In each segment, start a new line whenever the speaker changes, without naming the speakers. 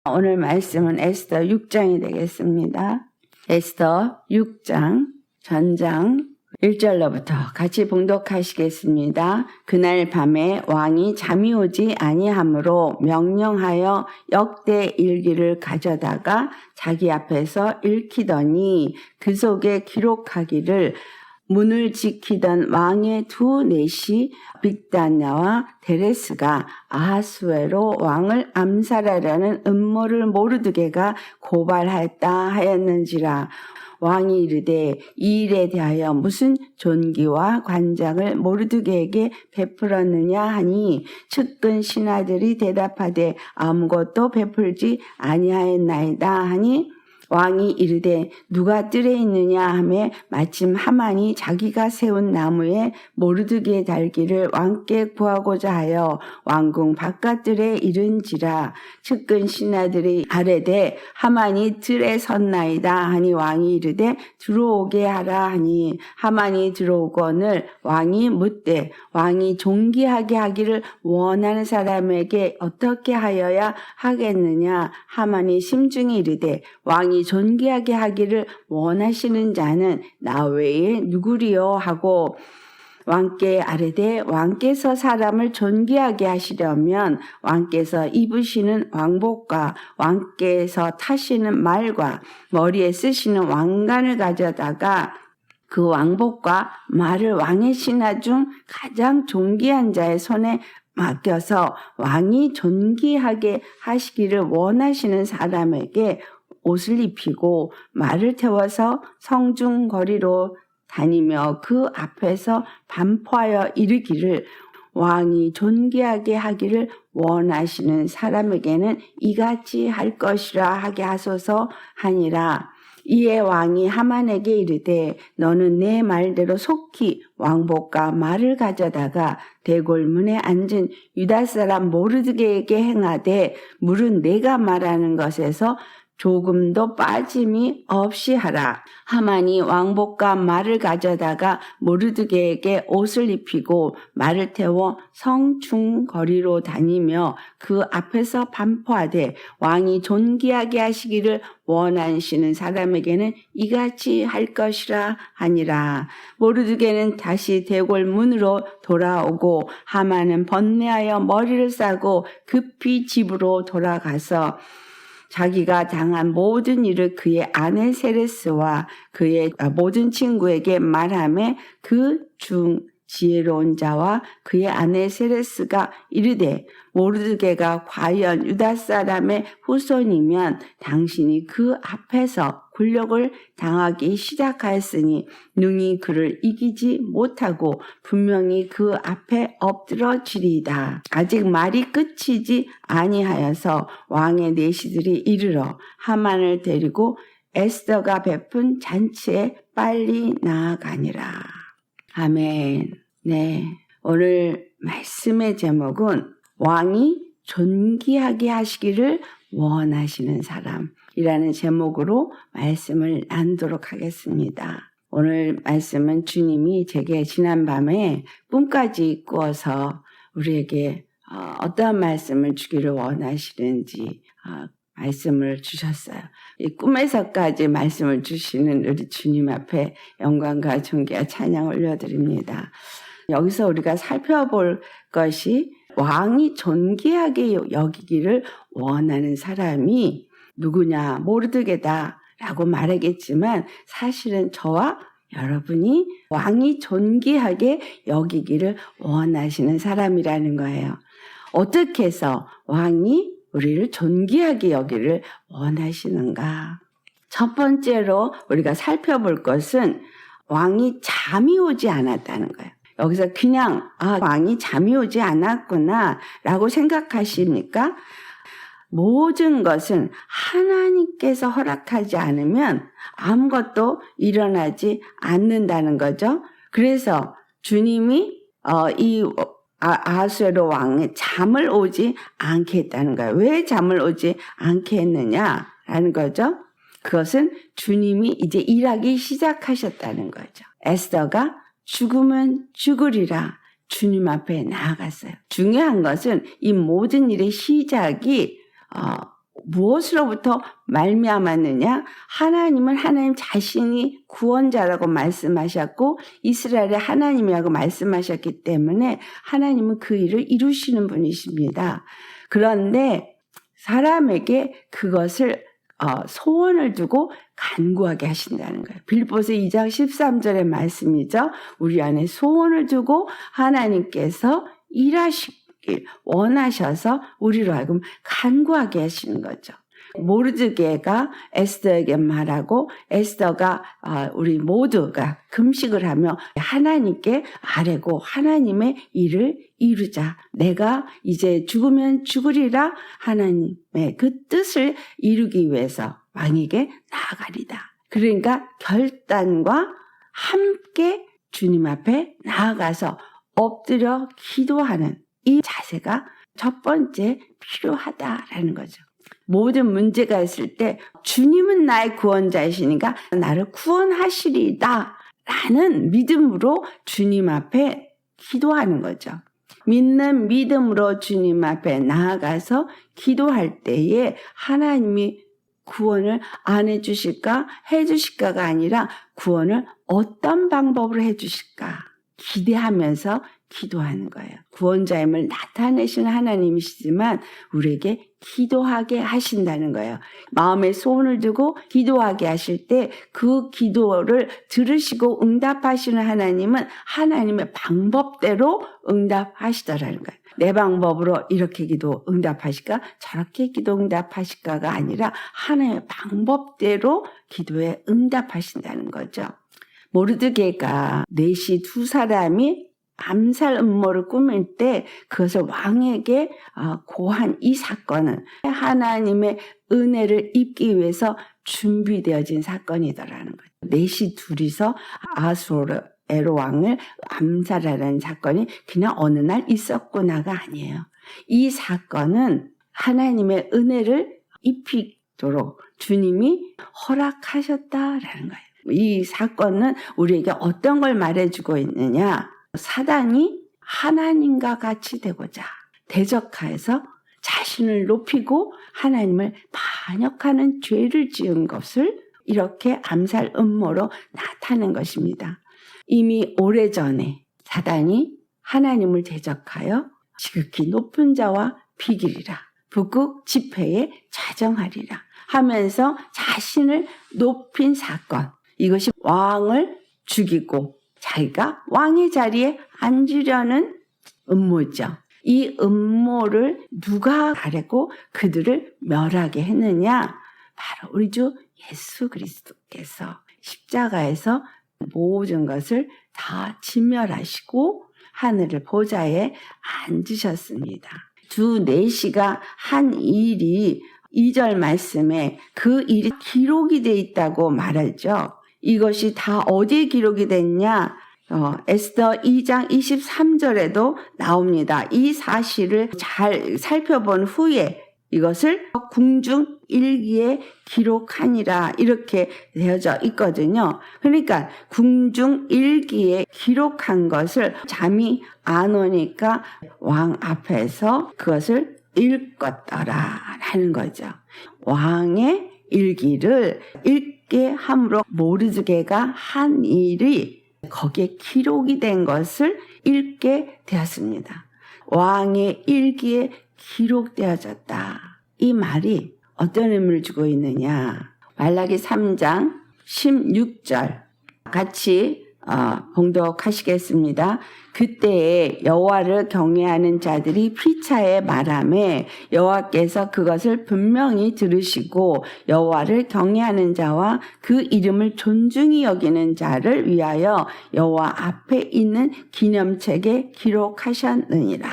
오늘 말씀은 에스더 6장이 되겠습니다. 에스더 6장 전장 1절로부터 같이 봉독하시겠습니다. 그날 밤에 왕이 잠이 오지 아니하므로 명령하여 역대 일기를 가져다가 자기 앞에서 읽히더니 그 속에 기록하기를 문을 지키던 왕의 두 내시 빅단야와 데레스가 아하수에로 왕을 암살하려는 음모를 모르드게가 고발했다 하였는지라. 왕이 이르되 이 일에 대하여 무슨 존귀와 관장을 모르드게에게 베풀었느냐 하니 측근 신하들이 대답하되 아무것도 베풀지 아니하였나이다 하니 왕이 이르되 누가 뜰에 있느냐 하매 마침 하만이 자기가 세운 나무에 모르드게 달기를 왕께 구하고자 하여 왕궁 바깥뜰에 이른지라. 측근 신하들이 아뢰되 하만이 뜰에 섰나이다 하니 왕이 이르되 들어오게 하라 하니 하만이 들어오거늘 왕이 묻되 왕이 존귀하게 하기를 원하는 사람에게 어떻게 하여야 하겠느냐. 하만이 심중히 이르되 왕이 존귀하게 하기를 원하시는 자는 나 외에 누구리요 하고 왕께 아뢰되 왕께서 사람을 존귀하게 하시려면 왕께서 입으시는 왕복과 왕께서 타시는 말과 머리에 쓰시는 왕관을 가져다가 그 왕복과 말을 왕의 신하 중 가장 존귀한 자의 손에 맡겨서 왕이 존귀하게 하시기를 원하시는 사람에게 옷을 입히고 말을 태워서 성중 거리로 다니며 그 앞에서 반포하여 이르기를 왕이 존귀하게 하기를 원하시는 사람에게는 이같이 할 것이라 하게 하소서 하니라. 이에 왕이 하만에게 이르되 너는 내 말대로 속히 왕복과 말을 가져다가 대궐문에 앉은 유다 사람 모르드게에게 행하되 물은 내가 말하는 것에서 조금도 빠짐이 없이 하라. 하만이 왕복과 말을 가져다가 모르드게에게 옷을 입히고 말을 태워 성중 거리로 다니며 그 앞에서 반포하되 왕이 존귀하게 하시기를 원하시는 사람에게는 이같이 할 것이라 하니라. 모르드게는 다시 대궐 문으로 돌아오고 하만은 번뇌하여 머리를 싸고 급히 집으로 돌아가서 자기가 당한 모든 일을 그의 아내 세레스와 그의 모든 친구에게 말하며 그 중 지혜로운 자와 그의 아내 세레스가 이르되 모르드게가 과연 유다 사람의 후손이면 당신이 그 앞에서 굴욕을 당하기 시작하였으니 능히 그를 이기지 못하고 분명히 그 앞에 엎드러지리이다. 아직 말이 끝이지 아니하여서 왕의 내시들이 이르러 하만을 데리고 에스더가 베푼 잔치에 빨리 나아가니라. 아멘. 네, 오늘 말씀의 제목은 왕이 존귀하게 하시기를 원하시는 사람이라는 제목으로 말씀을 나누도록 하겠습니다. 오늘 말씀은 주님이 제게 지난밤에 꿈까지 꾸어서 우리에게 어떠한 말씀을 주기를 원하시는지 말씀을 주셨어요. 이 꿈에서까지 말씀을 주시는 우리 주님 앞에 영광과 존귀와 찬양 올려드립니다. 여기서 우리가 살펴볼 것이 왕이 존귀하게 여기기를 원하는 사람이 누구냐? 모르드게다 라고 말하겠지만 사실은 저와 여러분이 왕이 존귀하게 여기기를 원하시는 사람이라는 거예요. 어떻게 해서 왕이 우리를 존귀하게 여기를 원하시는가? 첫 번째로 우리가 살펴볼 것은 왕이 잠이 오지 않았다는 거예요. 여기서 그냥 왕이 잠이 오지 않았구나 라고 생각하십니까? 모든 것은 하나님께서 허락하지 않으면 아무것도 일어나지 않는다는 거죠. 그래서 주님이 이 아하수에로 왕의 잠을 오지 않게 했다는 거예요. 왜 잠을 오지 않게 했느냐라는 거죠. 그것은 주님이 이제 일하기 시작하셨다는 거죠. 에스더가 죽으면 죽으리라 주님 앞에 나아갔어요. 중요한 것은 이 모든 일의 시작이 무엇으로부터 말미암았느냐? 하나님은 하나님 자신이 구원자라고 말씀하셨고 이스라엘의 하나님이라고 말씀하셨기 때문에 하나님은 그 일을 이루시는 분이십니다. 그런데 사람에게 그것을 소원을 두고 간구하게 하신다는 거예요. 빌립보서 2장 13절의 말씀이죠. 우리 안에 소원을 두고 하나님께서 일하시길 원하셔서 우리로 하여금 간구하게 하시는 거죠. 모르드게가 에스더에게 말하고 에스더가 우리 모두가 금식을 하며 하나님께 아뢰고 하나님의 일을 이루자. 내가 이제 죽으면 죽으리라. 하나님의 그 뜻을 이루기 위해서 왕에게 나아가리다. 그러니까 결단과 함께 주님 앞에 나아가서 엎드려 기도하는 이 자세가 첫 번째 필요하다라는 거죠. 모든 문제가 있을 때 주님은 나의 구원자이시니까 나를 구원하시리다 라는 믿음으로 주님 앞에 기도하는 거죠. 믿는 믿음으로 주님 앞에 나아가서 기도할 때에 하나님이 구원을 안 해주실까 해주실까가 아니라 구원을 어떤 방법으로 해주실까 기대하면서 기도하는 거예요. 구원자임을 나타내시는 하나님이시지만 우리에게 기도하게 하신다는 거예요. 마음에 소원을 두고 기도하게 하실 때 그 기도를 들으시고 응답하시는 하나님은 하나님의 방법대로 응답하시더라는 거예요. 내 방법으로 이렇게 기도 응답하실까? 저렇게 기도 응답하실까가 아니라 하나님의 방법대로 기도에 응답하신다는 거죠. 모르드게가 넷이 두 사람이 암살 음모를 꾸밀 때 그것을 왕에게 고한 이 사건은 하나님의 은혜를 입기 위해서 준비되어진 사건이더라는 거예요. 넷이 둘이서 아수에로 왕을 암살하라는 사건이 그냥 어느 날 있었구나가 아니에요. 이 사건은 하나님의 은혜를 입히도록 주님이 허락하셨다라는 거예요. 이 사건은 우리에게 어떤 걸 말해주고 있느냐? 사단이 하나님과 같이 되고자 대적하여서 자신을 높이고 하나님을 반역하는 죄를 지은 것을 이렇게 암살 음모로 나타낸 것입니다. 이미 오래전에 사단이 하나님을 대적하여 지극히 높은 자와 비기리라 북극 지폐에 자정하리라 하면서 자신을 높인 사건, 이것이 왕을 죽이고 자기가 왕의 자리에 앉으려는 음모죠. 이 음모를 누가 가르고 그들을 멸하게 했느냐? 바로 우리 주 예수 그리스도께서 십자가에서 모든 것을 다 진멸하시고 하늘을 보좌에 앉으셨습니다. 두 내시가 한 일이 2절 말씀에 그 일이 기록이 돼 있다고 말하죠. 이것이 다 어디에 기록이 됐냐? 에스더 2장 23절에도 나옵니다. 이 사실을 잘 살펴본 후에 이것을 궁중 일기에 기록하니라 이렇게 되어져 있거든요. 그러니까 궁중 일기에 기록한 것을 잠이 안 오니까 왕 앞에서 그것을 읽었더라 라는 거죠. 왕의 일기를 읽게 함으로 모르드게가 한 일이 거기에 기록이 된 것을 읽게 되었습니다. 왕의 일기에 기록되어졌다. 이 말이 어떤 의미를 주고 있느냐? 말라기 3장 16절 같이 봉독하시겠습니다. 그때에 여호와를 경외하는 자들이 피차에 말하매 여호와께서 그것을 분명히 들으시고 여호와를 경외하는 자와 그 이름을 존중히 여기는 자를 위하여 여호와 앞에 있는 기념책에 기록하셨느니라.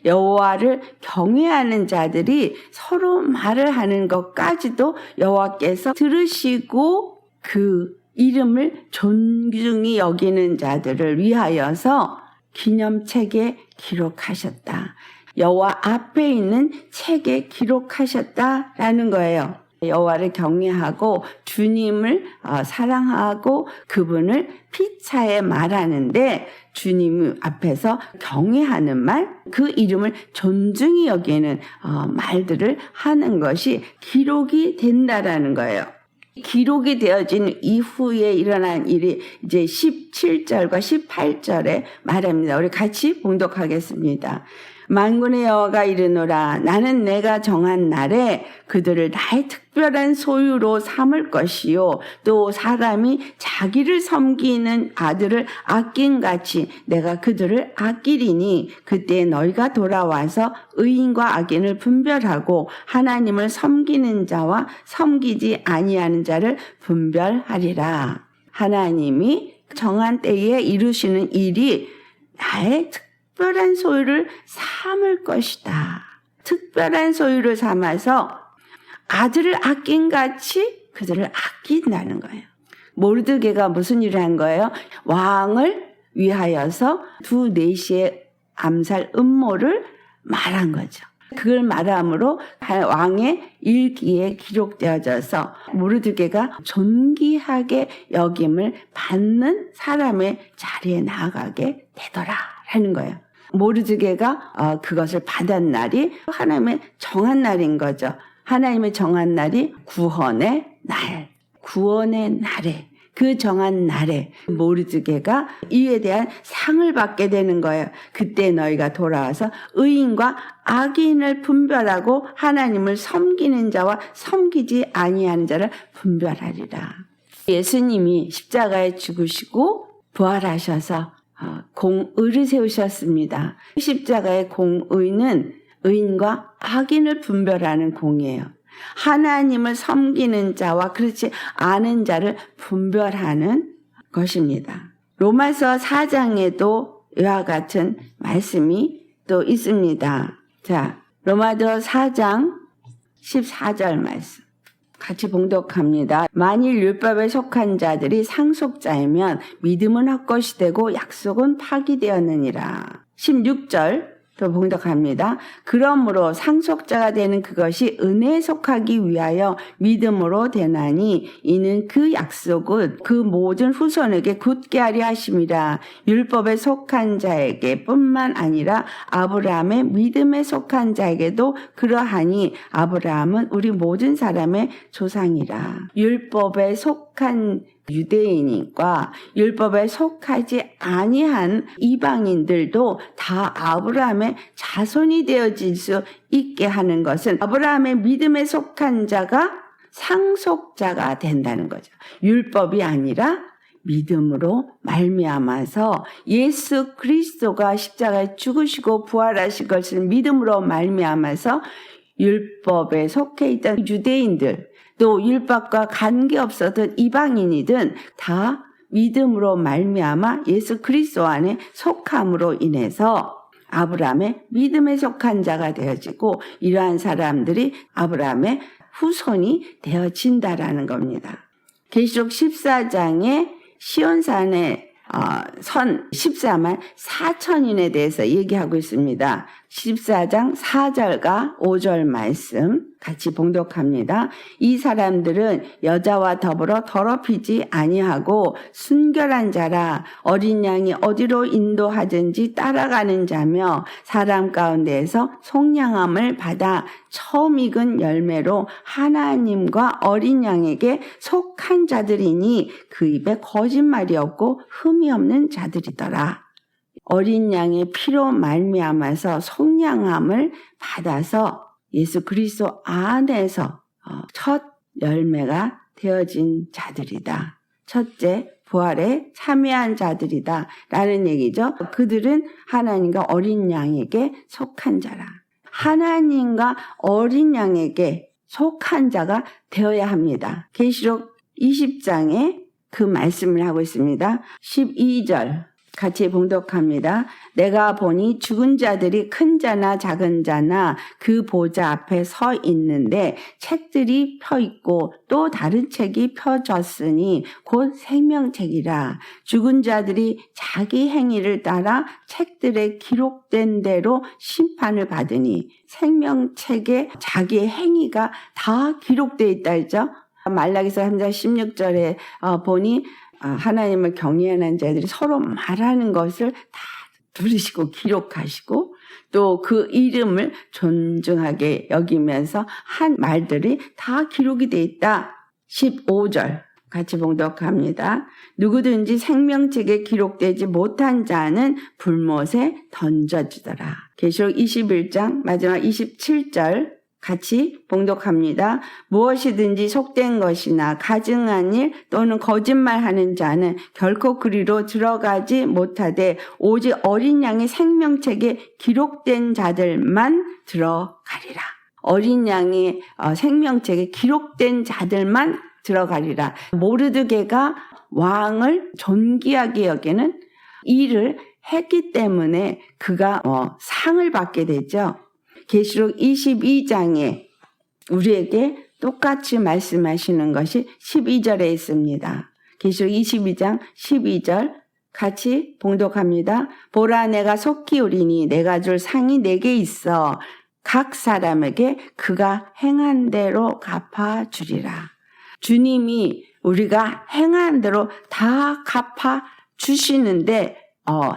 여호와를 경외하는 자들이 서로 말을 하는 것까지도 여호와께서 들으시고 그 이름을 존중히 여기는 자들을 위하여서 기념책에 기록하셨다. 여호와 앞에 있는 책에 기록하셨다라는 거예요. 여호와를 경외하고 주님을 사랑하고 그분을 피차에 말하는데 주님 앞에서 경외하는 말, 그 이름을 존중히 여기는 말들을 하는 것이 기록이 된다라는 거예요. 기록이 되어진 이후에 일어난 일이 이제 17절과 18절에 말합니다. 우리 같이 봉독하겠습니다. 만군의 여호와가 이르노라 나는 내가 정한 날에 그들을 나의 특별한 소유로 삼을 것이요 또 사람이 자기를 섬기는 아들을 아낀같이 내가 그들을 아끼리니 그때 너희가 돌아와서 의인과 악인을 분별하고 하나님을 섬기는 자와 섬기지 아니하는 자를 분별하리라. 하나님이 정한 때에 이루시는 일이 나의 특별한 소유를 삼을 것이다. 특별한 소유를 삼아서 아들을 아낀같이 그들을 아낀다는 거예요. 모르드게가 무슨 일을 한 거예요? 왕을 위하여서 두 내시의 암살 음모를 말한 거죠. 그걸 말함으로 왕의 일기에 기록되어져서 모르드게가 존귀하게 여김을 받는 사람의 자리에 나아가게 되더라 하는 거예요. 모르드게가 그것을 받은 날이 하나님의 정한 날인 거죠. 하나님의 정한 날이 구원의 날, 구원의 날에 그 정한 날에 모르드게가 이에 대한 상을 받게 되는 거예요. 그때 너희가 돌아와서 의인과 악인을 분별하고 하나님을 섬기는 자와 섬기지 아니하는 자를 분별하리라. 예수님이 십자가에 죽으시고 부활하셔서 공의를 세우셨습니다. 십자가의 공의는 의인과 악인을 분별하는 공이에요. 하나님을 섬기는 자와 그렇지 않은 자를 분별하는 것입니다. 로마서 4장에도 이와 같은 말씀이 또 있습니다. 자, 로마서 4장 14절 말씀 같이 봉독합니다. 만일 율법에 속한 자들이 상속자이면 믿음은 헛것이 되고 약속은 파기되었느니라. 16절 또 봉독합니다. 그러므로 상속자가 되는 그것이 은혜에 속하기 위하여 믿음으로 되나니 이는 그 약속은 그 모든 후손에게 굳게 하려 하심이라. 율법에 속한 자에게 뿐만 아니라 아브라함의 믿음에 속한 자에게도 그러하니 아브라함은 우리 모든 사람의 조상이라. 율법에 속한 유대인과 율법에 속하지 아니한 이방인들도 다 아브라함의 자손이 되어질 수 있게 하는 것은 아브라함의 믿음에 속한 자가 상속자가 된다는 거죠. 율법이 아니라 믿음으로 말미암아서 예수 그리스도가 십자가에 죽으시고 부활하신 것을 믿음으로 말미암아서 율법에 속해 있던 유대인들 또 율법과 관계없었던 이방인이든 다 믿음으로 말미암아 예수 그리스도 안에 속함으로 인해서 아브라함의 믿음에 속한 자가 되어지고 이러한 사람들이 아브라함의 후손이 되어진다라는 겁니다. 계시록 14장에 시온산에 선 14만 4천인에 대해서 얘기하고 있습니다. 14장 4절과 5절 말씀 같이 봉독합니다. 이 사람들은 여자와 더불어 더럽히지 아니하고 순결한 자라 어린 양이 어디로 인도하든지 따라가는 자며 사람 가운데에서 속량함을 받아 처음 익은 열매로 하나님과 어린 양에게 속한 자들이니 그 입에 거짓말이 없고 흠이 없는 자들이더라. 어린 양의 피로 말미암아서 속량함을 받아서 예수 그리스도 안에서 첫 열매가 되어진 자들이다. 첫째 부활에 참여한 자들이다 라는 얘기죠. 그들은 하나님과 어린 양에게 속한 자라. 하나님과 어린 양에게 속한 자가 되어야 합니다. 계시록 20장에 그 말씀을 하고 있습니다. 12절 같이 봉독합니다. 내가 보니 죽은 자들이 큰 자나 작은 자나 그 보좌 앞에 서 있는데 책들이 펴 있고 또 다른 책이 펴졌으니 곧 생명책이라. 죽은 자들이 자기 행위를 따라 책들에 기록된 대로 심판을 받으니 생명책에 자기의 행위가 다 기록되어 있다 했죠. 말라기서 3장 16절에 보니 하나님을 경외하는 자들이 서로 말하는 것을 다 들으시고 기록하시고 또 그 이름을 존중하게 여기면서 한 말들이 다 기록이 돼 있다. 15절 같이 봉독합니다. 누구든지 생명책에 기록되지 못한 자는 불못에 던져지더라. 계시록 21장 마지막 27절 같이 봉독합니다. 무엇이든지 속된 것이나 가증한 일 또는 거짓말하는 자는 결코 그리로 들어가지 못하되 오직 어린 양의 생명책에 기록된 자들만 들어가리라. 어린 양의 생명책에 기록된 자들만 들어가리라. 모르드게가 왕을 존귀하게 여기는 일을 했기 때문에 그가 상을 받게 되죠. 계시록 22장에 우리에게 똑같이 말씀하시는 것이 12절에 있습니다. 계시록 22장 12절 같이 봉독합니다. 보라 내가 속히 오리니 내가 줄 상이 내게 있어 각 사람에게 그가 행한 대로 갚아주리라. 주님이 우리가 행한 대로 다 갚아주시는데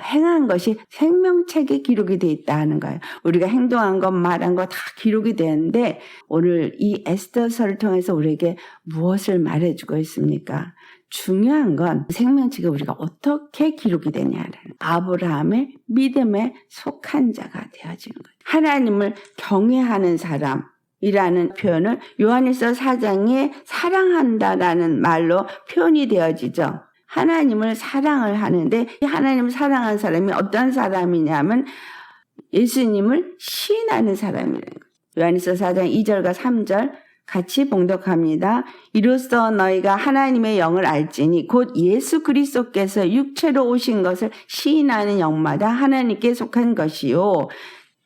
행한 것이 생명책에 기록이 되어 있다 하는 거예요. 우리가 행동한 것, 말한 것 다 기록이 되는데 오늘 이 에스더서를 통해서 우리에게 무엇을 말해주고 있습니까? 중요한 건 생명책에 우리가 어떻게 기록이 되냐는 아브라함의 믿음에 속한 자가 되어지는 거예요. 하나님을 경외하는 사람이라는 표현을 요한일서 4장에 사랑한다라는 말로 표현이 되어지죠. 하나님을 사랑을 하는데 하나님을 사랑하는 사람이 어떤 사람이냐면 예수님을 시인하는 사람이라는 거예요. 요한일서 4장 2절과 3절 같이 봉독합니다. 이로써 너희가 하나님의 영을 알지니 곧 예수 그리스도께서 육체로 오신 것을 시인하는 영마다 하나님께 속한 것이요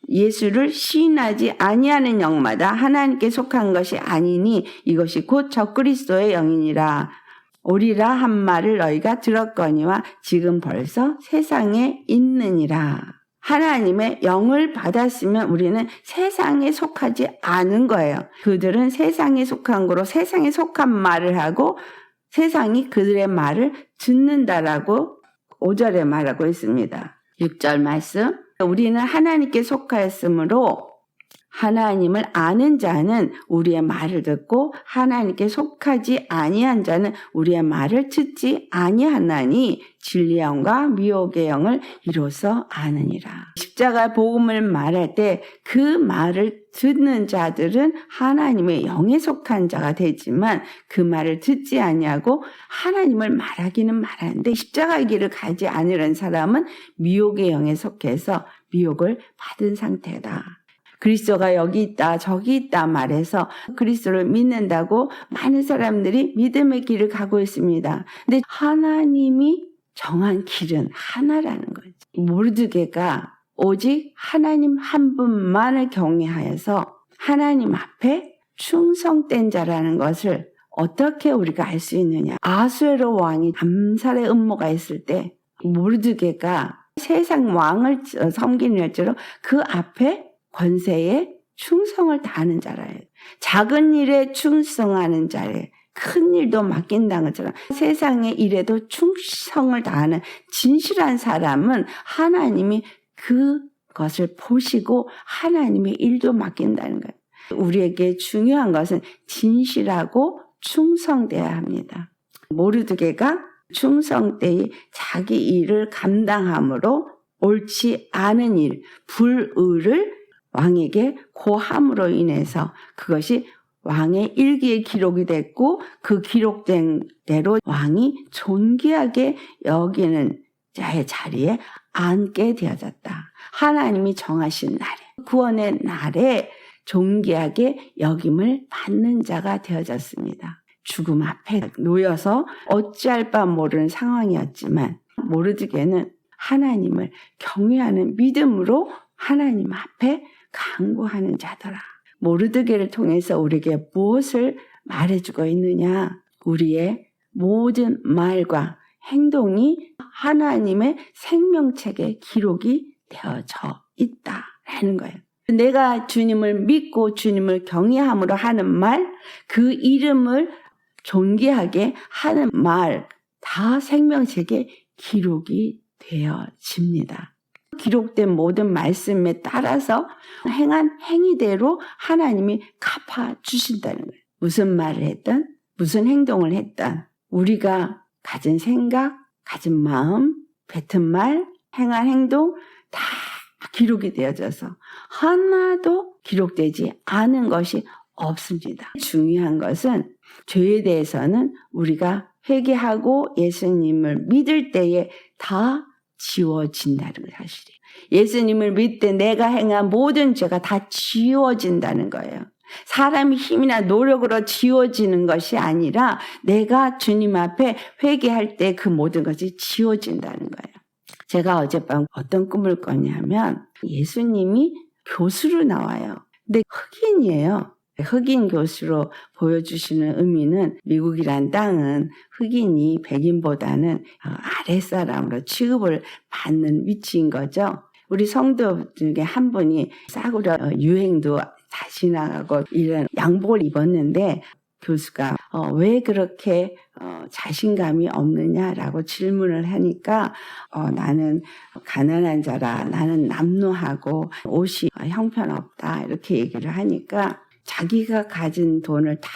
예수를 시인하지 아니하는 영마다 하나님께 속한 것이 아니니 이것이 곧 적그리스도의 영이니라. 오리라 한 말을 너희가 들었거니와 지금 벌써 세상에 있느니라. 하나님의 영을 받았으면 우리는 세상에 속하지 않은 거예요. 그들은 세상에 속한 거로 세상에 속한 말을 하고 세상이 그들의 말을 듣는다라고 5절에 말하고 있습니다. 6절 말씀. 우리는 하나님께 속하였으므로 하나님을 아는 자는 우리의 말을 듣고 하나님께 속하지 아니한 자는 우리의 말을 듣지 아니하나니 진리의 영과 미혹의 영을 이로써 아느니라. 십자가 복음을 말할 때 그 말을 듣는 자들은 하나님의 영에 속한 자가 되지만 그 말을 듣지 아니하고 하나님을 말하기는 말하는데 십자가의 길을 가지 않으려는 사람은 미혹의 영에 속해서 미혹을 받은 상태다. 그리스도가 여기 있다 저기 있다 말해서 그리스도를 믿는다고 많은 사람들이 믿음의 길을 가고 있습니다. 근데 하나님이 정한 길은 하나라는 거죠. 모르드게가 오직 하나님 한 분만을 경외하여서 하나님 앞에 충성된 자라는 것을 어떻게 우리가 알 수 있느냐. 아수에로 왕이 암살의 음모가 있을 때 모르드게가 세상 왕을 섬기는 일처럼 그 앞에 권세에 충성을 다하는 자라예요. 작은 일에 충성하는 자예요. 큰 일도 맡긴다는 것처럼 세상의 일에도 충성을 다하는 진실한 사람은 하나님이 그것을 보시고 하나님의 일도 맡긴다는 거예요. 우리에게 중요한 것은 진실하고 충성돼야 합니다. 모르드게가 충성되이 자기 일을 감당함으로 옳지 않은 일, 불의를 왕에게 고함으로 인해서 그것이 왕의 일기에 기록이 됐고 그 기록된 대로 왕이 존귀하게 여기는 자의 자리에 앉게 되어졌다. 하나님이 정하신 날에 구원의 날에 존귀하게 여김을 받는 자가 되어졌습니다. 죽음 앞에 놓여서 어찌할 바 모르는 상황이었지만 모르드게는 하나님을 경외하는 믿음으로 하나님 앞에 간구하는 자더라. 모르드게를 통해서 우리에게 무엇을 말해주고 있느냐? 우리의 모든 말과 행동이 하나님의 생명책에 기록이 되어져 있다라는 거예요. 내가 주님을 믿고 주님을 경외함으로 하는 말, 그 이름을 존귀하게 하는 말, 다 생명책에 기록이 되어집니다. 기록된 모든 말씀에 따라서 행한 행위대로 하나님이 갚아주신다는 거예요. 무슨 말을 했든, 무슨 행동을 했든, 우리가 가진 생각, 가진 마음, 뱉은 말, 행한 행동 다 기록이 되어져서 하나도 기록되지 않은 것이 없습니다. 중요한 것은 죄에 대해서는 우리가 회개하고 예수님을 믿을 때에 다 지워진다는 사실이에요. 예수님을 믿을 때 내가 행한 모든 죄가 다 지워진다는 거예요. 사람이 힘이나 노력으로 지워지는 것이 아니라 내가 주님 앞에 회개할 때 그 모든 것이 지워진다는 거예요. 제가 어젯밤 어떤 꿈을 꿨냐면 예수님이 교수로 나와요. 근데 흑인이에요. 흑인 교수로 보여주시는 의미는 미국이란 땅은 흑인이 백인보다는 아랫사람으로 취급을 받는 위치인 거죠. 우리 성도 중에 한 분이 싸구려 유행도 다시 나가고 이런 양복을 입었는데 교수가 왜 그렇게 자신감이 없느냐라고 질문을 하니까 나는 가난한 자라, 나는 남루하고 옷이 형편없다 이렇게 얘기를 하니까 자기가 가진 돈을 다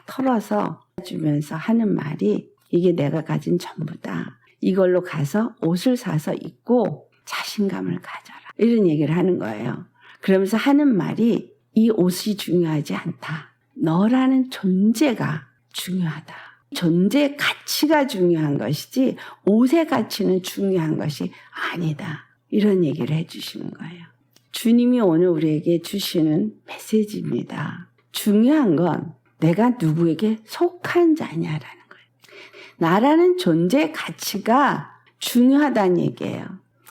털어서 주면서 하는 말이 이게 내가 가진 전부다. 이걸로 가서 옷을 사서 입고 자신감을 가져라. 이런 얘기를 하는 거예요. 그러면서 하는 말이 이 옷이 중요하지 않다. 너라는 존재가 중요하다. 존재의 가치가 중요한 것이지 옷의 가치는 중요한 것이 아니다. 이런 얘기를 해주시는 거예요. 주님이 오늘 우리에게 주시는 메시지입니다. 중요한 건 내가 누구에게 속한 자냐라는 거예요. 나라는 존재의 가치가 중요하다는 얘기예요.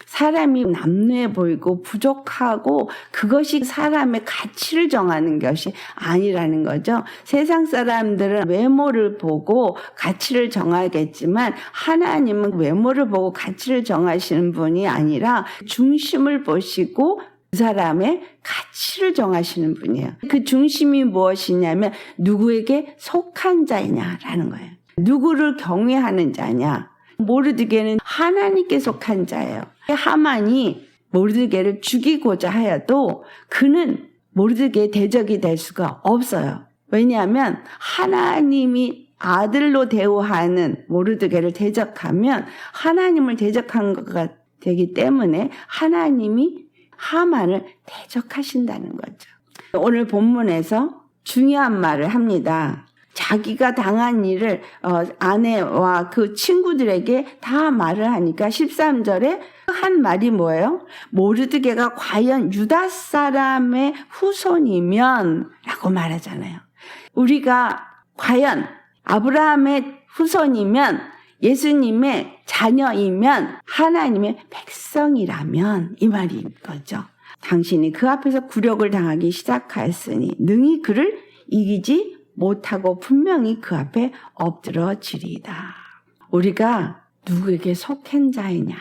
사람이 남루해 보이고 부족하고 그것이 사람의 가치를 정하는 것이 아니라는 거죠. 세상 사람들은 외모를 보고 가치를 정하겠지만 하나님은 외모를 보고 가치를 정하시는 분이 아니라 중심을 보시고 그 사람의 가치를 정하시는 분이에요. 그 중심이 무엇이냐면 누구에게 속한 자이냐라는 거예요. 누구를 경외하는 자냐. 모르드게는 하나님께 속한 자예요. 하만이 모르드게를 죽이고자 하여도 그는 모르드게의 대적이 될 수가 없어요. 왜냐하면 하나님이 아들로 대우하는 모르드게를 대적하면 하나님을 대적한 것가 되기 때문에 하나님이 하만을 대적하신다는 거죠. 오늘 본문에서 중요한 말을 합니다. 자기가 당한 일을 아내와 그 친구들에게 다 말을 하니까 13절에 한 말이 뭐예요? 모르드게가 과연 유다 사람의 후손이면 라고 말하잖아요. 우리가 과연 아브라함의 후손이면 예수님의 자녀이면 하나님의 백성이라면 이 말인 거죠. 당신이 그 앞에서 굴욕을 당하기 시작하였으니 능히 그를 이기지 못하고 분명히 그 앞에 엎드러지리이다. 우리가 누구에게 속한 자이냐라는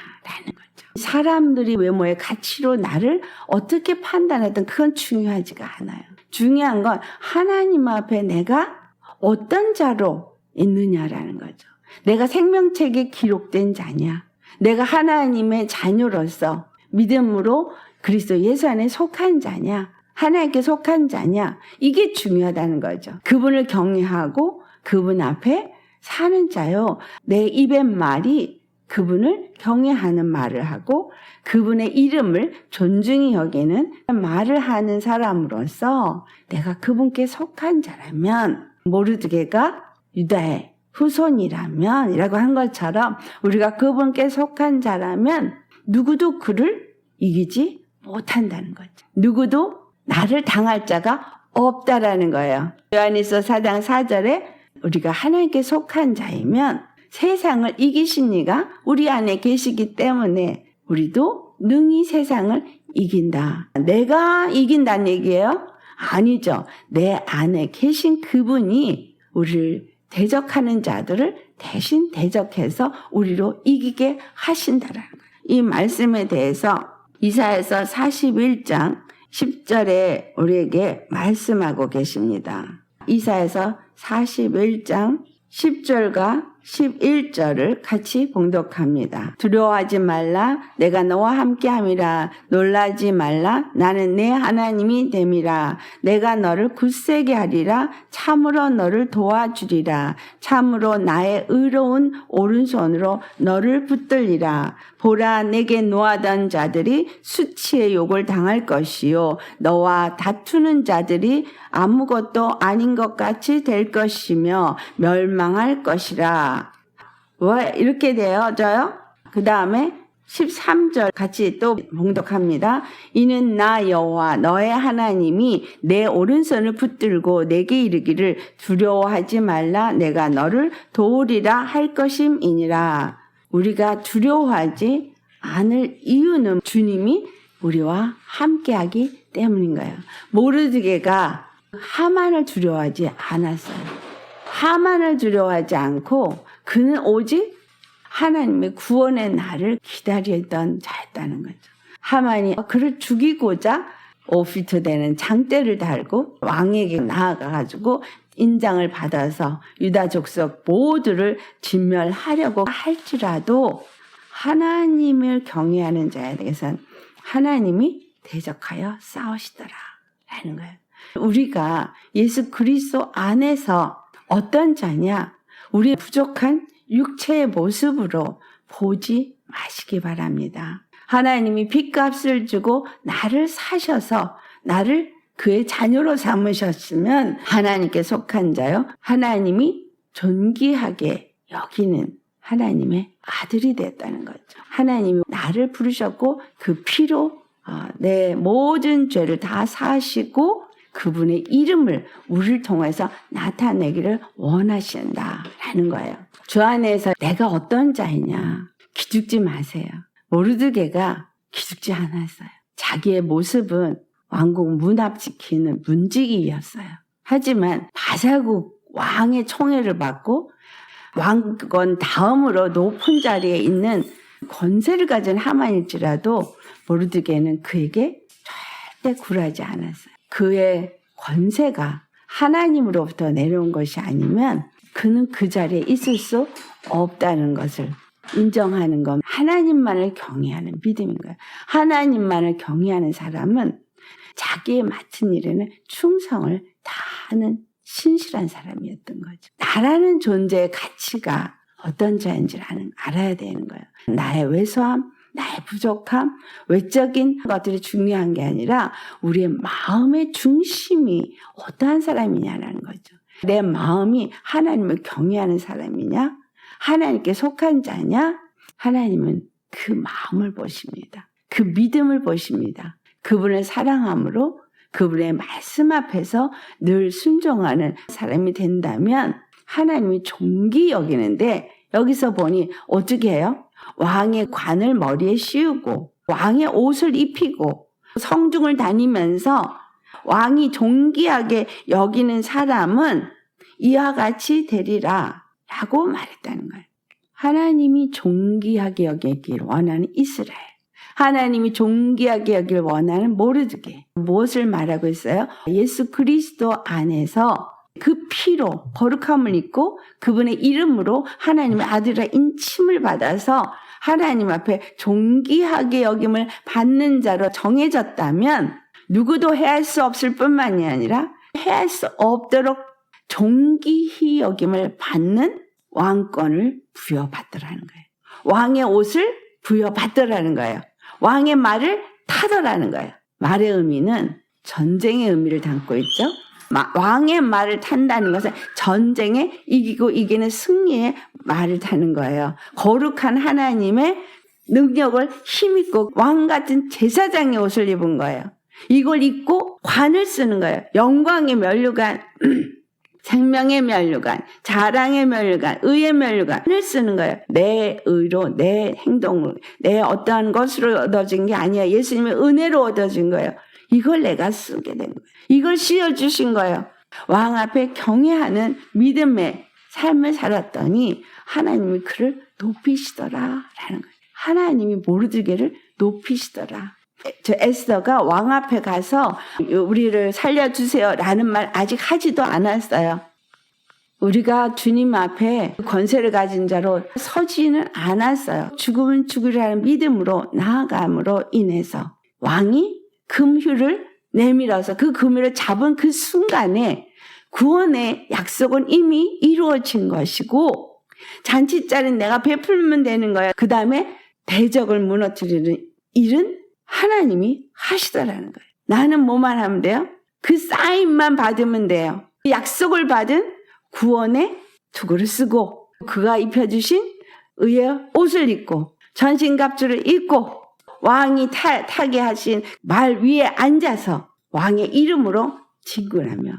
거죠. 사람들이 외모의 가치로 나를 어떻게 판단하든 그건 중요하지가 않아요. 중요한 건 하나님 앞에 내가 어떤 자로 있느냐라는 거죠. 내가 생명책에 기록된 자냐, 내가 하나님의 자녀로서 믿음으로 그리스도 예수 안에 속한 자냐, 하나님께 속한 자냐, 이게 중요하다는 거죠. 그분을 경외하고 그분 앞에 사는 자요. 내 입의 말이 그분을 경외하는 말을 하고 그분의 이름을 존중히 여기는 말을 하는 사람으로서 내가 그분께 속한 자라면, 모르드게가 유다의 후손이라면 이라고 한 것처럼 우리가 그분께 속한 자라면 누구도 그를 이기지 못한다는 거죠. 누구도 나를 당할 자가 없다라는 거예요. 요한일서 4장 4절에 우리가 하나님께 속한 자이면 세상을 이기신 이가 우리 안에 계시기 때문에 우리도 능히 세상을 이긴다. 내가 이긴다는 얘기예요? 아니죠. 내 안에 계신 그분이 우리를 대적하는 자들을 대신 대적해서 우리로 이기게 하신다라는 거예요. 이 말씀에 대해서 이사야서 41장 10절에 우리에게 말씀하고 계십니다. 이사야서 41장 10절과 11절을 같이 봉독합니다. 두려워하지 말라. 내가 너와 함께함이라. 놀라지 말라. 나는 내 하나님이 됨이라. 내가 너를 굳세게 하리라. 참으로 너를 도와주리라. 참으로 나의 의로운 오른손으로 너를 붙들리라. 보라, 내게 노하던 자들이 수치의 욕을 당할 것이요 너와 다투는 자들이 아무것도 아닌 것 같이 될 것이며 멸망할 것이라. 왜 이렇게 되어져요? 그 다음에 13절 같이 또 봉독합니다. 이는 나 여호와 너의 하나님이 내 오른손을 붙들고 내게 이르기를 두려워하지 말라. 내가 너를 도우리라 할 것임이니라. 우리가 두려워하지 않을 이유는 주님이 우리와 함께하기 때문인 거예요. 모르드게가 하만을 두려워하지 않았어요. 하만을 두려워하지 않고 그는 오직 하나님의 구원의 날을 기다리던 자였다는 거죠. 하만이 그를 죽이고자 5피트 되는 장대를 달고 왕에게 나아가가지고 인장을 받아서 유다 족속 모두를 진멸하려고 할지라도 하나님을 경외하는 자에 대해서는 하나님이 대적하여 싸우시더라 라는 거예요. 우리가 예수 그리스도 안에서 어떤 자냐? 우리의 부족한 육체의 모습으로 보지 마시기 바랍니다. 하나님이 핏값을 주고 나를 사셔서 나를 그의 자녀로 삼으셨으면 하나님께 속한 자요. 하나님이 존귀하게 여기는 하나님의 아들이 됐다는 거죠. 하나님이 나를 부르셨고 그 피로 내 모든 죄를 다 사시고 그분의 이름을 우리를 통해서 나타내기를 원하신다라는 거예요. 주 안에서 내가 어떤 자이냐 기죽지 마세요. 모르드게가 기죽지 않았어요. 자기의 모습은 왕국 문 앞 지키는 문지기였어요. 하지만 바사국 왕의 총애를 받고 왕권 다음으로 높은 자리에 있는 권세를 가진 하만일지라도 모르드게는 그에게 절대 굴하지 않았어요. 그의 권세가 하나님으로부터 내려온 것이 아니면 그는 그 자리에 있을 수 없다는 것을 인정하는 건 하나님만을 경외하는 믿음인 거예요. 하나님만을 경외하는 사람은 자기의 맡은 일에는 충성을 다하는 신실한 사람이었던 거죠. 나라는 존재의 가치가 어떤 자인지를 알아야 되는 거예요. 나의 왜소함, 나의 부족함, 외적인 것들이 중요한 게 아니라 우리의 마음의 중심이 어떠한 사람이냐라는 거죠. 내 마음이 하나님을 경외하는 사람이냐? 하나님께 속한 자냐? 하나님은 그 마음을 보십니다. 그 믿음을 보십니다. 그분을 사랑함으로 그분의 말씀 앞에서 늘 순종하는 사람이 된다면 하나님이 존귀 여기는데 여기서 보니 어떻게 해요? 왕의 관을 머리에 씌우고 왕의 옷을 입히고 성중을 다니면서 왕이 존귀하게 여기는 사람은 이와 같이 되리라 라고 말했다는 거예요. 하나님이 존귀하게 여기길 원하는 이스라엘, 하나님이 존귀하게 여기를 원하는 모르드게. 무엇을 말하고 있어요? 예수 그리스도 안에서 그 피로 거룩함을 입고 그분의 이름으로 하나님의 아들의 인침을 받아서 하나님 앞에 존귀하게 여김을 받는 자로 정해졌다면 누구도 해할 수 없을 뿐만이 아니라 해할 수 없도록 존귀히 여김을 받는 왕권을 부여받더라는 거예요. 왕의 옷을 부여받더라는 거예요. 왕의 말을 타더라는 거예요. 말의 의미는 전쟁의 의미를 담고 있죠. 왕의 말을 탄다는 것은 전쟁에 이기고 이기는 승리의 말을 타는 거예요. 거룩한 하나님의 능력을 힘입고 왕같은 제사장의 옷을 입은 거예요. 이걸 입고 관을 쓰는 거예요. 영광의 면류관 생명의 면류관, 자랑의 면류관, 의의 면류관을 쓰는 거예요. 내 의로, 내 행동으로, 내 어떠한 것으로 얻어진 게 아니야. 예수님의 은혜로 얻어진 거예요. 이걸 내가 쓰게 된 거예요. 이걸 씌워주신 거예요. 왕 앞에 경외하는 믿음의 삶을 살았더니 하나님이 그를 높이시더라라는 거예요. 하나님이 모르드게를 높이시더라. 저 에스더가 왕 앞에 가서 우리를 살려주세요라는 말 아직 하지도 않았어요. 우리가 주님 앞에 권세를 가진 자로 서지는 않았어요. 죽으면 죽으리라는 믿음으로 나아감으로 인해서 왕이 금휴를 내밀어서 그 금휴를 잡은 그 순간에 구원의 약속은 이미 이루어진 것이고 잔치자리는 내가 베풀면 되는 거예요. 그 다음에 대적을 무너뜨리는 일은 하나님이 하시더라는 거예요. 나는 뭐만 하면 돼요? 그 사인만 받으면 돼요. 약속을 받은 구원의 투구를 쓰고 그가 입혀주신 의의 옷을 입고 전신갑주를 입고 왕이 타게 하신 말 위에 앉아서 왕의 이름으로 진군하며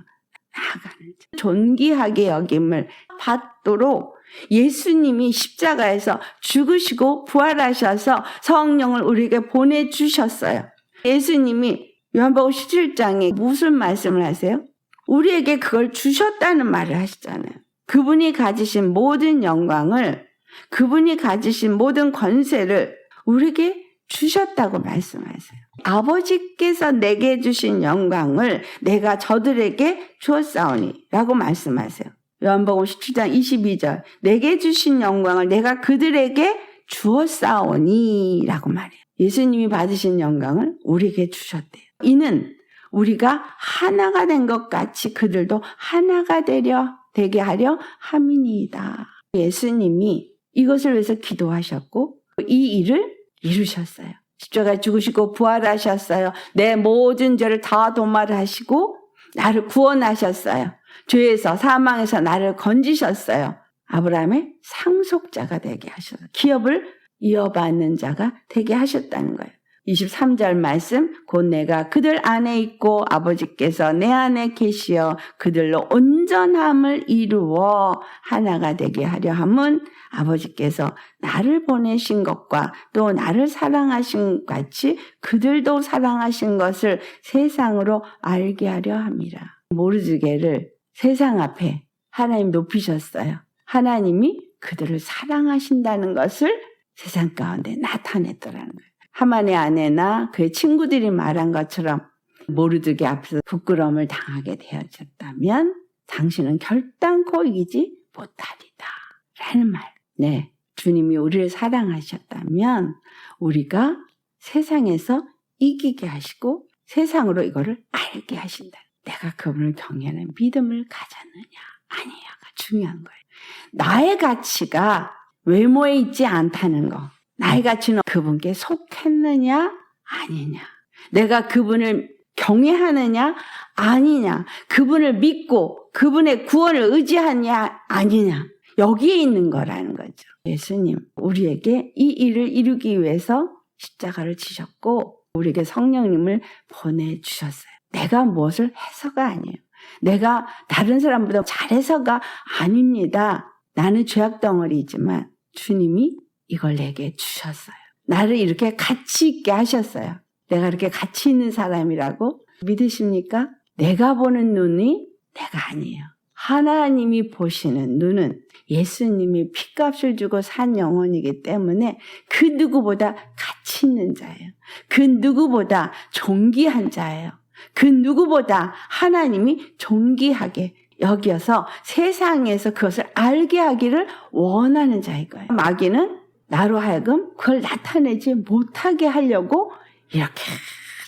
나아가는 존귀하게 여김을 받도록 예수님이 십자가에서 죽으시고 부활하셔서 성령을 우리에게 보내주셨어요. 예수님이 요한복음 17장에 무슨 말씀을 하세요? 우리에게 그걸 주셨다는 말을 하시잖아요. 그분이 가지신 모든 영광을, 그분이 가지신 모든 권세를 우리에게 주셨다고 말씀하세요. 아버지께서 내게 주신 영광을 내가 저들에게 주었사오니 라고 말씀하세요. 요한복음 17장 22절 내게 주신 영광을 내가 그들에게 주었사오니 라고 말해요. 예수님이 받으신 영광을 우리에게 주셨대요. 이는 우리가 하나가 된 것 같이 그들도 하나가 되게 하려 함이니이다. 예수님이 이것을 위해서 기도하셨고 이 일을 이루셨어요. 십자가에 죽으시고 부활하셨어요. 내 모든 죄를 다 도말하시고 나를 구원하셨어요. 죄에서 사망에서 나를 건지셨어요. 아브라함의 상속자가 되게 하셔서 기업을 이어받는 자가 되게 하셨다는 거예요. 23절 말씀 곧 내가 그들 안에 있고 아버지께서 내 안에 계시어 그들로 온전함을 이루어 하나가 되게 하려 함은 아버지께서 나를 보내신 것과 또 나를 사랑하신 같이 그들도 사랑하신 것을 세상으로 알게 하려 함이라. 모르드게를 세상 앞에 하나님 높이셨어요. 하나님이 그들을 사랑하신다는 것을 세상 가운데 나타냈더라는 거예요. 하만의 아내나 그의 친구들이 말한 것처럼 모르드게 앞에서 부끄러움을 당하게 되어졌다면 당신은 결단코 이기지 못하리다 라는 말. 네, 주님이 우리를 사랑하셨다면 우리가 세상에서 이기게 하시고 세상으로 이거를 알게 하신다. 내가 그분을 경외하는 믿음을 가졌느냐 아니냐가 중요한 거예요. 나의 가치가 외모에 있지 않다는 거. 나의 가치는 그분께 속했느냐 아니냐. 내가 그분을 경외하느냐 아니냐. 그분을 믿고 그분의 구원을 의지하냐 아니냐. 여기에 있는 거라는 거죠. 예수님 우리에게 이 일을 이루기 위해서 십자가를 지셨고 우리에게 성령님을 보내주셨어요. 내가 무엇을 해서가 아니에요. 내가 다른 사람보다 잘해서가 아닙니다. 나는 죄악덩어리이지만 주님이 이걸 내게 주셨어요. 나를 이렇게 가치 있게 하셨어요. 내가 이렇게 가치 있는 사람이라고 믿으십니까? 내가 보는 눈이 내가 아니에요. 하나님이 보시는 눈은 예수님이 핏값을 주고 산 영혼이기 때문에 그 누구보다 가치 있는 자예요. 그 누구보다 존귀한 자예요. 그 누구보다 하나님이 존귀하게 여기어서 세상에서 그것을 알게 하기를 원하는 자일 거예요. 마귀는 나로 하여금 그걸 나타내지 못하게 하려고 이렇게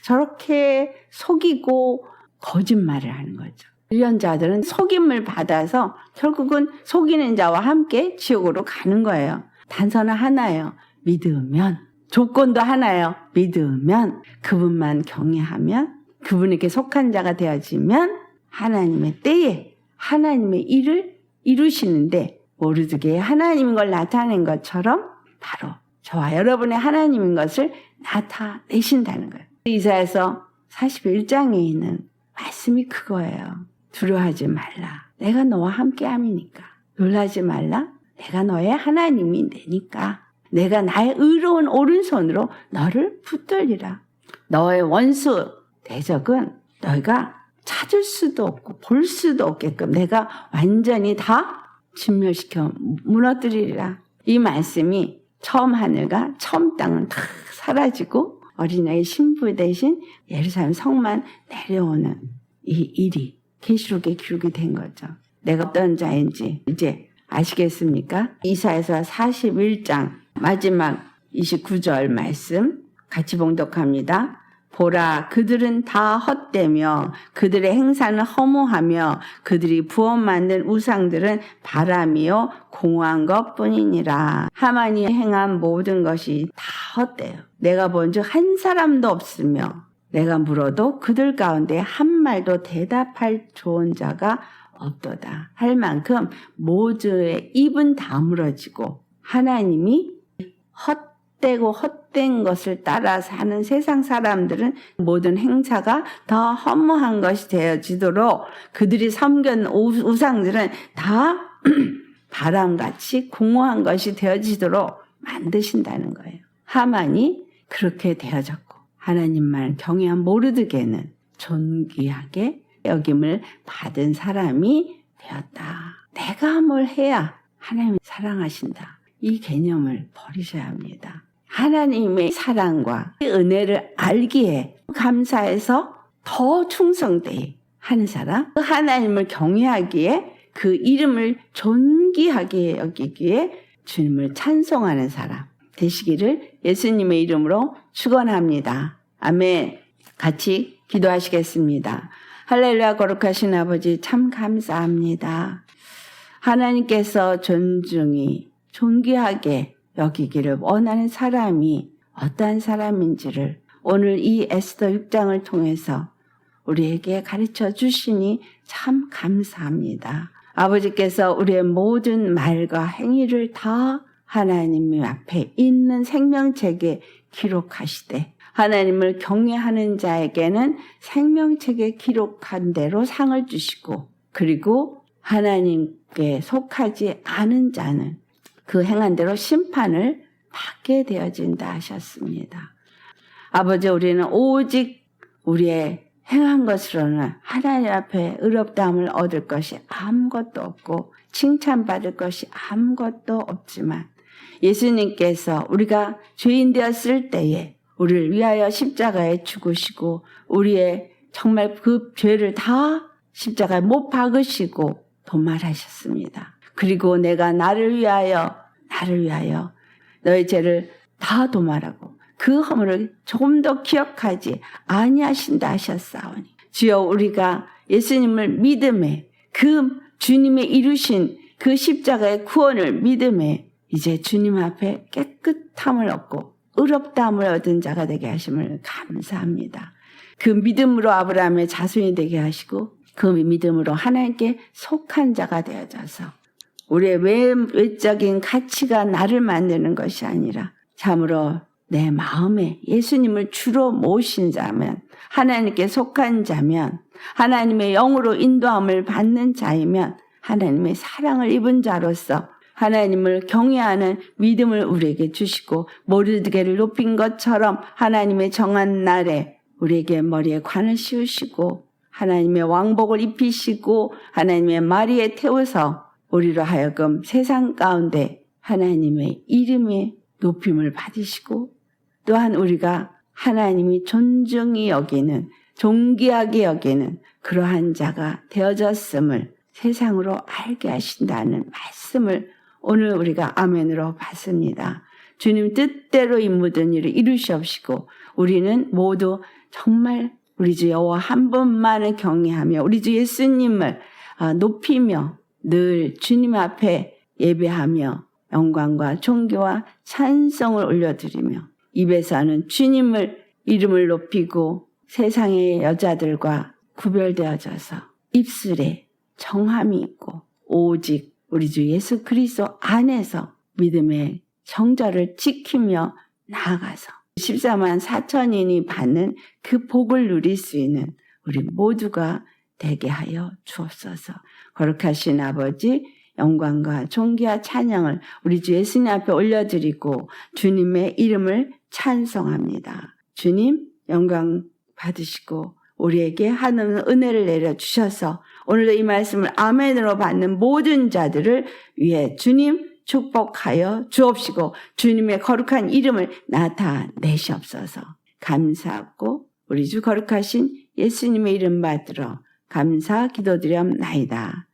저렇게 속이고 거짓말을 하는 거죠. 유언자들은 속임을 받아서 결국은 속이는 자와 함께 지옥으로 가는 거예요. 단서는 하나예요. 믿으면. 조건도 하나예요. 믿으면. 그분만 경외하면 그분에게 속한 자가 되어지면 하나님의 때에 하나님의 일을 이루시는데 모르드게 하나님인 걸 나타낸 것처럼 바로 저와 여러분의 하나님인 것을 나타내신다는 거예요. 이사야서 41장에 있는 말씀이 그거예요. 두려워하지 말라. 내가 너와 함께함이니까. 놀라지 말라. 내가 너의 하나님이 되니까. 내가 나의 의로운 오른손으로 너를 붙들리라. 너의 원수 대적은 너희가 찾을 수도 없고 볼 수도 없게끔 내가 완전히 다 진멸시켜 무너뜨리리라. 이 말씀이 처음 하늘과 처음 땅은 다 사라지고 어린아이 신부 대신 예루살렘 성만 내려오는 이 일이 계시록에 기록이 된 거죠. 내가 어떤 자인지 이제 아시겠습니까? 이사야서 41장 마지막 29절 말씀 같이 봉독합니다. 보라, 그들은 다 헛되며 그들의 행사는 허무하며 그들이 부어 만든 우상들은 바람이요 공허한 것뿐이니라. 하만이 행한 모든 것이 다 헛되요. 내가 본즉 한 사람도 없으며 내가 물어도 그들 가운데 한 말도 대답할 좋은 자가 없도다 할 만큼 모두의 입은 다물어지고 하나님이 헛되고 헛된 것을 따라 사는 세상 사람들은 모든 행사가 더 허무한 것이 되어지도록 그들이 섬긴 우상들은 다 바람같이 공허한 것이 되어지도록 만드신다는 거예요. 하만이 그렇게 되어졌고 하나님만 경외한 모르드게는 존귀하게 여김을 받은 사람이 되었다. 내가 뭘 해야 하나님이 사랑하신다. 이 개념을 버리셔야 합니다. 하나님의 사랑과 은혜를 알기에 감사해서 더 충성되이 하는 사람, 그 하나님을 경외하기에 그 이름을 존귀하게 여기기에 주님을 찬송하는 사람 되시기를 예수님의 이름으로 축원합니다. 아멘. 같이 기도하시겠습니다. 할렐루야. 거룩하신 아버지 참 감사합니다. 하나님께서 존귀하게 여기기를 원하는 사람이 어떠한 사람인지를 오늘 이 에스더 6장을 통해서 우리에게 가르쳐 주시니 참 감사합니다. 아버지께서 우리의 모든 말과 행위를 다 하나님 앞에 있는 생명책에 기록하시되 하나님을 경외하는 자에게는 생명책에 기록한 대로 상을 주시고 그리고 하나님께 속하지 않은 자는 그 행한 대로 심판을 받게 되어진다 하셨습니다. 아버지 우리는 오직 우리의 행한 것으로는 하나님 앞에 의롭다함을 얻을 것이 아무것도 없고 칭찬받을 것이 아무것도 없지만 예수님께서 우리가 죄인 되었을 때에 우리를 위하여 십자가에 죽으시고 우리의 정말 그 죄를 다 십자가에 못 박으시고 도말하셨습니다. 그리고 내가 나를 위하여 너의 죄를 다 도말하고 그 허물을 조금 더 기억하지 아니하신다 하셨사오니 주여 우리가 예수님을 믿음에 그 주님의 이루신 그 십자가의 구원을 믿음에 이제 주님 앞에 깨끗함을 얻고 의롭다함을 얻은 자가 되게 하심을 감사합니다. 그 믿음으로 아브라함의 자손이 되게 하시고 그 믿음으로 하나님께 속한 자가 되어져서 우리의 외적인 가치가 나를 만드는 것이 아니라 참으로 내 마음에 예수님을 주로 모신 자면 하나님께 속한 자면 하나님의 영으로 인도함을 받는 자이면 하나님의 사랑을 입은 자로서 하나님을 경외하는 믿음을 우리에게 주시고 모르드게를 높인 것처럼 하나님의 정한 날에 우리에게 머리에 관을 씌우시고 하나님의 왕복을 입히시고 하나님의 마리에 태워서 우리로 하여금 세상 가운데 하나님의 이름의 높임을 받으시고 또한 우리가 하나님이 존중히 여기는 존귀하게 여기는 그러한 자가 되어졌음을 세상으로 알게 하신다는 말씀을 오늘 우리가 아멘으로 받습니다. 주님 뜻대로 이 모든 일을 이루시옵시고 우리는 모두 정말 우리 주 여호와 한 분만을 경외하며 우리 주 예수님을 높이며 늘 주님 앞에 예배하며 영광과 존귀와 찬송을 올려드리며 입에서는 주님을 이름을 높이고 세상의 여자들과 구별되어져서 입술에 정함이 있고 오직 우리 주 예수 그리스도 안에서 믿음의 정절을 지키며 나아가서 14만 4천인이 받는 그 복을 누릴 수 있는 우리 모두가 되게 하여 주옵소서. 거룩하신 아버지, 영광과 존귀와 찬양을 우리 주 예수님 앞에 올려드리고 주님의 이름을 찬송합니다. 주님 영광 받으시고 우리에게 하나님 은혜를 내려주셔서 오늘도 이 말씀을 아멘으로 받는 모든 자들을 위해 주님 축복하여 주옵시고 주님의 거룩한 이름을 나타내시옵소서. 감사하고 우리 주 거룩하신 예수님의 이름 받들어 감사 기도드렸나이다.